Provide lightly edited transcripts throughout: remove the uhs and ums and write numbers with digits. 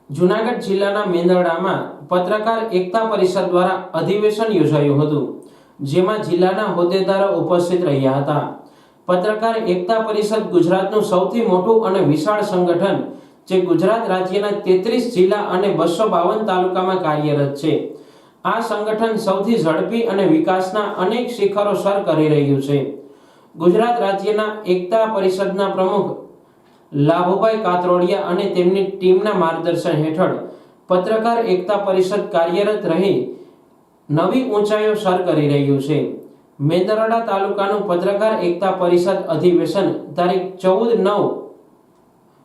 જૂનાગઢ જિલ્લાના મેંદરડામાં પત્રકાર એકતા પરિષદ દ્વારા અધિવેશન યોજાયું હતું, જેમાં જિલ્લાના હોદ્દેદારો ઉપસ્થિત રહ્યા હતા। પત્રકાર એકતા પરિષદ ગુજરાતનું સૌથી મોટું અને વિશાળ સંગઠન જે ગુજરાત રાજ્યના 33 જિલ્લા અને 252 તાલુકામાં કાર્યરત છે। આ સંગઠન સૌથી ઝડપી અને વિકાસના અનેક શિખરો સર કરી રહ્યું છે। ગુજરાત રાજ્યના એકતા પરિષદના પ્રમુખ લાભુભાઈ કાતરોડિયા અને તેમની ટીમના માર્ગદર્શન હેઠળ પત્રકાર એકતા પરિષદ કાર્યરત રહી નવી ઊંચાઈઓ સર કરી રહ્યું છે। મેંદરડા તાલુકાનું પત્રકાર એકતા પરિષદ અધિવેશન તારીખ 14/9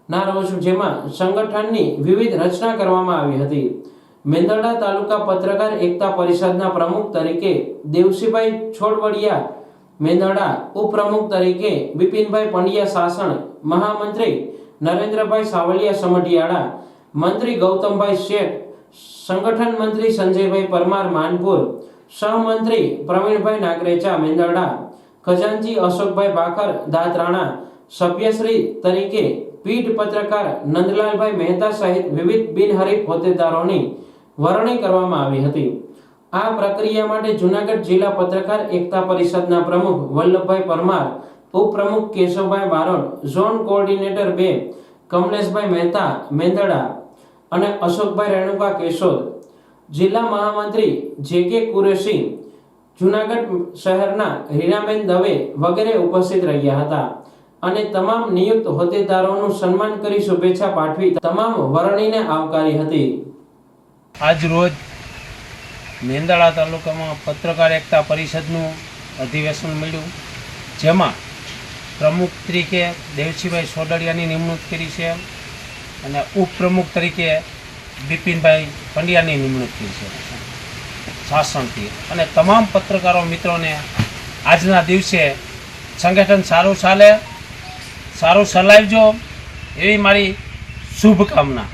ના રોજ જેમાં સંગઠનની વિવિધ રચના કરવામાં આવી હતી। મેંદરડા તાલુકા પત્રકાર એકતા પરિષદના પ્રમુખ તરીકે દેવસીભાઈ છોડવડિયા મેંદરડા, ઉપપ્રમુખ તરીકે બિપિનભાઈ પંડ્યા સાસણ, મહામંત્રી નરેન્દ્રભાઈ સાવલિયા સમઢિયાળા, મંત્રી ગૌતમભાઈ શેઠ, સંગઠન મંત્રી સંજયભાઈ પરમાર માનપુર, સહમંત્રી પ્રવીણભાઈ નાગરેચા મેંદરડા, ખજાનચી અશોકભાઈ ભાખર દાતરાણા, સભ્યશ્રી તરીકે પીઢ પત્રકાર નંદલાલભાઈ મહેતા સહિત વિવિધ બિનહરીફ હોદ્દેદારોની વરણી કરવામાં આવી હતી। આ પ્રક્રિયા માટે જૂનાગઢ જિલ્લા પત્રકાર એકતા પરિષદના પ્રમુખ વલ્લભભાઈ પરમાર, ઉપપ્રમુખ કેશવભાઈ બારોટ, ઝોન કોઓર્ડિનેટર 2 કમલેશભાઈ મહેતા મેંદરડા અને અશોકભાઈ રેણુકા કેશોદ, જિલ્લા મહામંત્રી જે.કે. કુરેશી, જૂનાગઢ શહેરના રીનાબેન દવે વગેરે ઉપસ્થિત રહ્યા હતા અને તમામ નિયુક્ત હોદ્દેદારોનું સન્માન કરી શુભેચ્છા પાઠવી તમામ વરણીને આવકારી હતી। આજ રોજ મેંદરડા તાલુકામાં પત્રકાર એકતા પરિષદનું અધિવેશન મળ્યું, જેમાં પ્રમુખ તરીકે દેવસીભાઈ સોડડિયાની નિમણૂક કરી છે અને ઉપપ્રમુખ તરીકે બિપિનભાઈ પંડ્યાની નિમણૂક કરી છે શાસનથી। અને તમામ પત્રકારો મિત્રોને આજના દિવસે સંગઠન સારું ચાલે, સારું ચલાવજો એવી મારી શુભકામના।